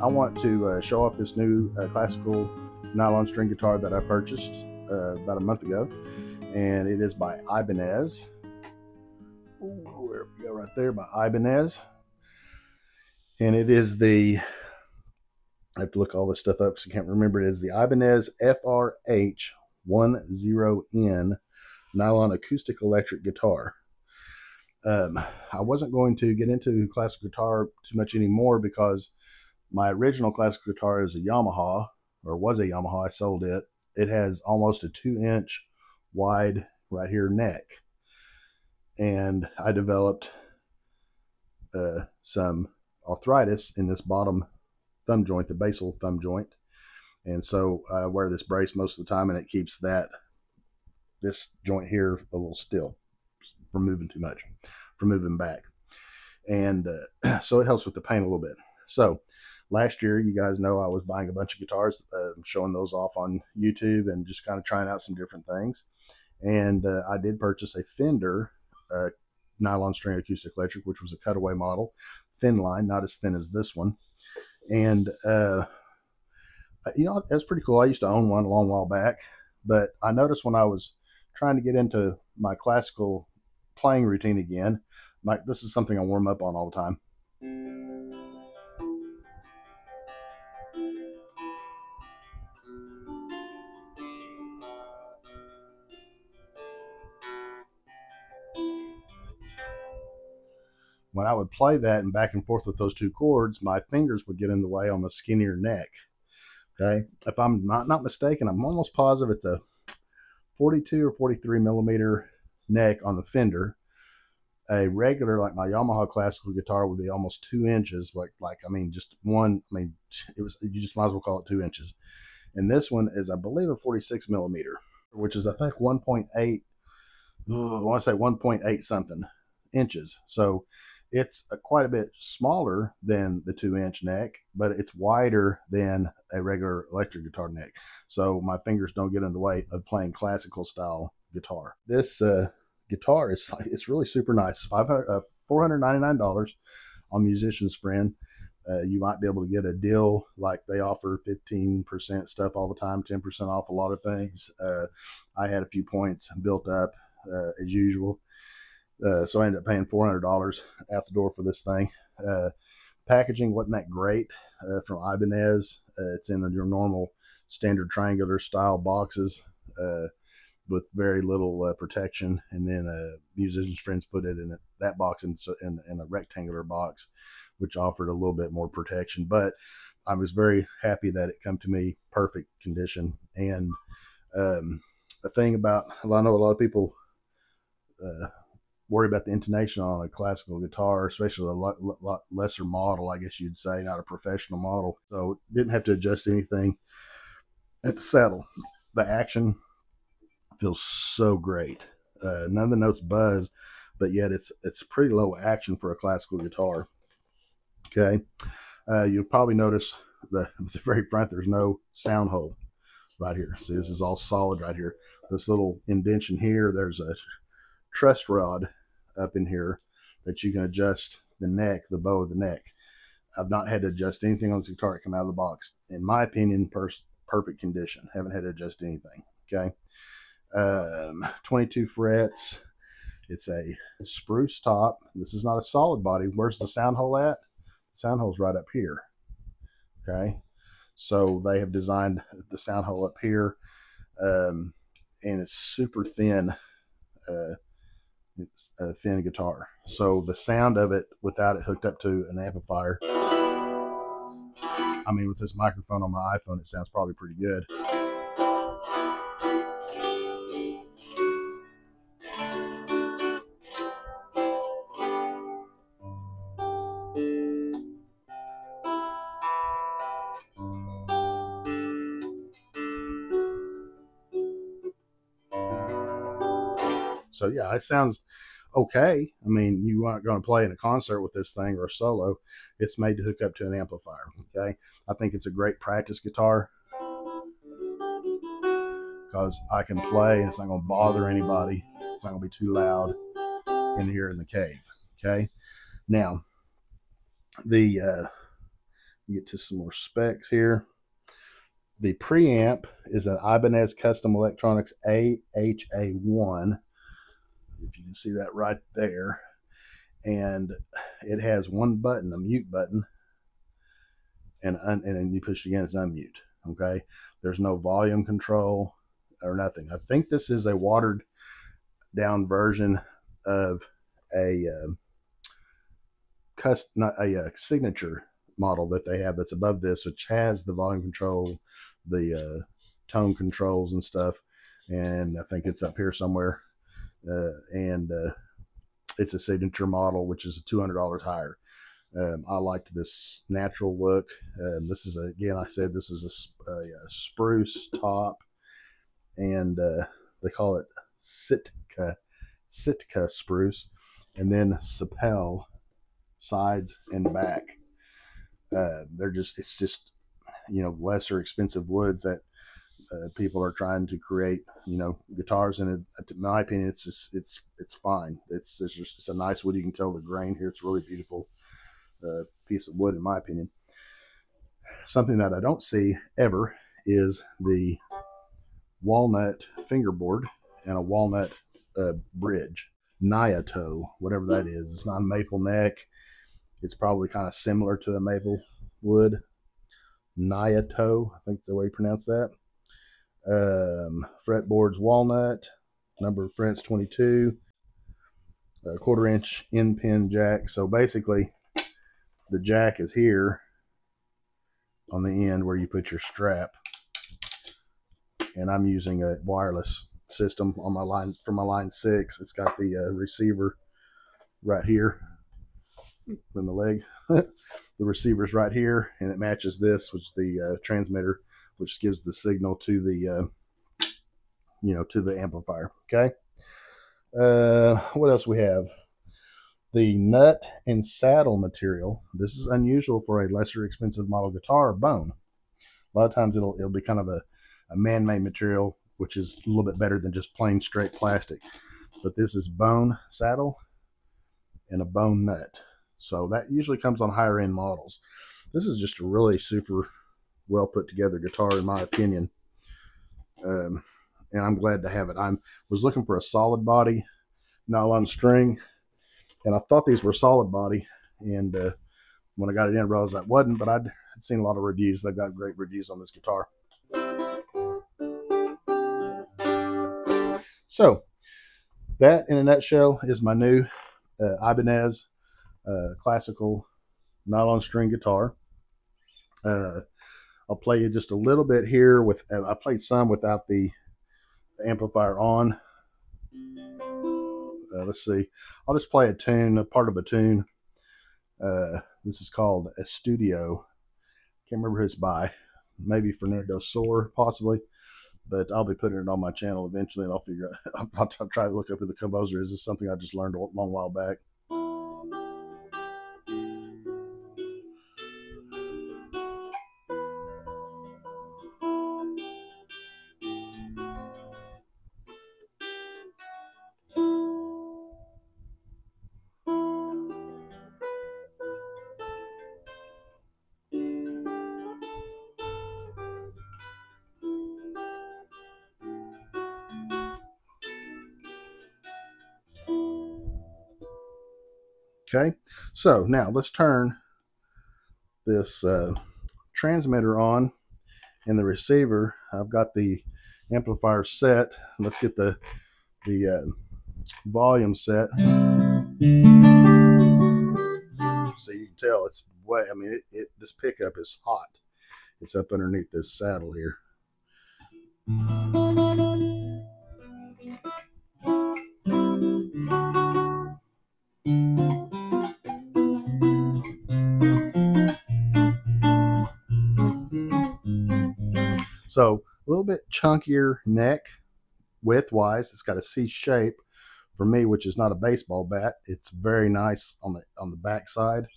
I want to show off this new classical nylon string guitar that I purchased about a month ago, and it is by Ibanez. Ooh, there we go, right there, by Ibanez. And it is the, I have to look all this stuff up because I can't remember it, is the Ibanez FRH10N nylon acoustic electric guitar. I wasn't going to get into classical guitar too much anymore because my original classical guitar is a Yamaha, or was a Yamaha. I sold it. It has almost a 2-inch wide right here neck. And I developed some arthritis in this bottom thumb joint, the basal thumb joint. And so I wear this brace most of the time, and it keeps this joint here a little still from moving too much, from moving back. And so it helps with the pain a little bit. So last year, you guys know I was buying a bunch of guitars, showing those off on YouTube and just kind of trying out some different things. And I did purchase a Fender nylon string acoustic electric, which was a cutaway model, thin line, not as thin as this one. And, you know, that's pretty cool. I used to own one a long while back, but I noticed when I was trying to get into my classical playing routine again, this is something I warm up on all the time. When I would play that and back and forth with those two chords, my fingers would get in the way on the skinnier neck. Okay, if I'm not mistaken, I'm almost positive it's a 42 or 43 millimeter neck on the Fender. A regular, like my Yamaha classical guitar, would be almost 2 inches. I mean, just one. I mean, you just might as well call it 2 inches. And this one is, I believe, a 46 millimeter, which is, I think, 1.8. I want to say 1.8 something inches. So it's quite a bit smaller than the 2-inch neck, but it's wider than a regular electric guitar neck. So my fingers don't get in the way of playing classical style guitar. This guitar it's really super nice. $499 on Musician's Friend. You might be able to get a deal, like they offer 15% stuff all the time, 10% off a lot of things. I had a few points built up as usual. So I ended up paying $400 out the door for this thing. Packaging wasn't that great from Ibanez. It's in your normal standard triangular style boxes with very little protection. And then Musician's Friends put it in that box in a rectangular box, which offered a little bit more protection. But I was very happy that it come to me perfect condition. And the thing about, well, I know a lot of people worry about the intonation on a classical guitar, especially a lot lesser model, I guess you'd say, not a professional model. So didn't have to adjust anything at the saddle. The action feels so great. None of the notes buzz, but yet it's pretty low action for a classical guitar. Okay, you'll probably notice that at the very front there's no sound hole right here. See, this is all solid right here. This little indentation here, there's a truss rod up in here that you can adjust the neck, the bow of the neck. I've not had to adjust anything on this guitar that come out of the box. In my opinion, perfect condition. Haven't had to adjust anything. Okay, 22 frets. It's a spruce top. This is not a solid body. Where's the sound hole at? The sound hole's right up here. Okay, so they have designed the sound hole up here, and it's super thin. It's a thin guitar, so the sound of it without it hooked up to an amplifier, I mean, with this microphone on my iPhone, it sounds probably pretty good. So yeah, it sounds okay. I mean, you aren't going to play in a concert with this thing or a solo. It's made to hook up to an amplifier. Okay, I think it's a great practice guitar because I can play and it's not going to bother anybody. It's not going to be too loud in here in the cave. Okay, now the Get to some more specs here. The preamp is an Ibanez Custom Electronics AHA1. If you can see that right there. And it has one button, a mute button, and then you push it again, it's unmute. Okay, there's no volume control or nothing. I think this is a watered down version of a signature model that they have that's above this, which has the volume control, the tone controls and stuff. And I think it's up here somewhere. It's a signature model, which is $200 higher. I liked this natural look. This is, again, I said this is a spruce top, and they call it Sitka spruce, and then sapel sides and back. It's just, lesser expensive woods that people are trying to create, guitars. And in my opinion, it's fine. It's a nice wood. You can tell the grain here. It's really beautiful piece of wood, in my opinion. Something that I don't see ever is the walnut fingerboard and a walnut bridge. Nyato, whatever that is. It's not a maple neck. It's probably kind of similar to a maple wood. Nyato, I think the way you pronounce that. Fretboard's walnut. Number of frets 22. A 1/4 inch end pin jack. So basically, the jack is here on the end where you put your strap. And I'm using a wireless system on my line for my line 6. It's got the receiver right here in the leg. The receiver's right here, and it matches this, which is the transmitter, which gives the signal to the to the amplifier. Okay. What else we have? The nut and saddle material. This is unusual for a lesser expensive model guitar, bone. A lot of times it'll be kind of a man-made material, which is a little bit better than just plain straight plastic. But this is bone saddle and a bone nut. So that usually comes on higher end models. This is just a really super well put together guitar, in my opinion. And I'm glad to have it. I was looking for a solid body nylon string, and I thought these were solid body. And when I got it in, I realized that wasn't, but I'd seen a lot of reviews. They've got great reviews on this guitar. So that, in a nutshell, is my new Ibanez classical nylon string guitar. I'll play you just a little bit here with. I played some without the amplifier on. Let's see. I'll just play a tune, a part of a tune. This is called A Studio. Can't remember who it's by. Maybe Fernando Sor, possibly. But I'll be putting it on my channel eventually, and I'll figure out. I'll try to look up who the composer is. This is something I just learned a long while back. Okay, so now let's turn this transmitter on and the receiver. I've got the amplifier set. Let's get the volume set. So you can tell it's way. I mean, this pickup is hot. It's up underneath this saddle here. So a little bit chunkier neck width-wise. It's got a C shape for me, which is not a baseball bat. It's very nice on the back side,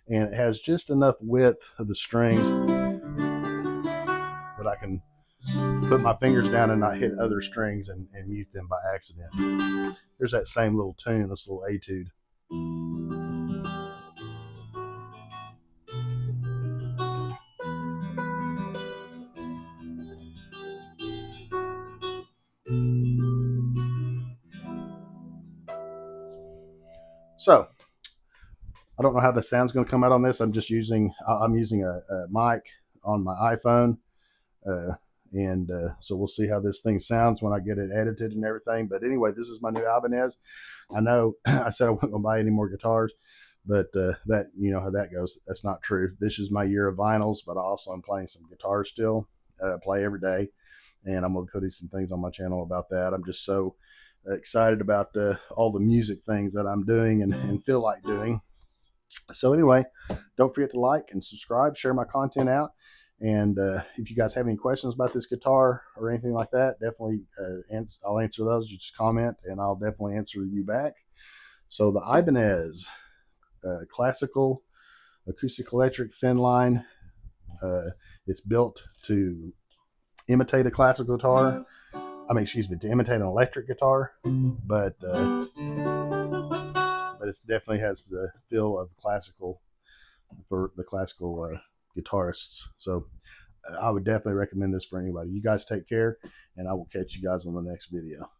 and it has just enough width of the strings that I can put my fingers down and not hit other strings and mute them by accident. Here's that same little tune, this little etude. So I don't know how the sound's going to come out on this. I'm using a mic on my iPhone. So we'll see how this thing sounds when I get it edited and everything. But anyway, this is my new Ibanez. I know I said I wasn't going to buy any more guitars, but that, you know how that goes. That's not true. This is my year of vinyls, but I also am playing some guitars still. Play every day, and I'm going to put some things on my channel about that. I'm just so excited about all the music things that I'm doing and feel like doing. So anyway, don't forget to like and subscribe, share my content out. And if you guys have any questions about this guitar or anything like that, definitely I'll answer those. You just comment and I'll definitely answer you back. So the Ibanez classical acoustic electric thin line, it's built to imitate a classical guitar. I mean, excuse me, to imitate an electric guitar, but it definitely has the feel of classical for the classical guitarists. So I would definitely recommend this for anybody. You guys take care, and I will catch you guys on the next video.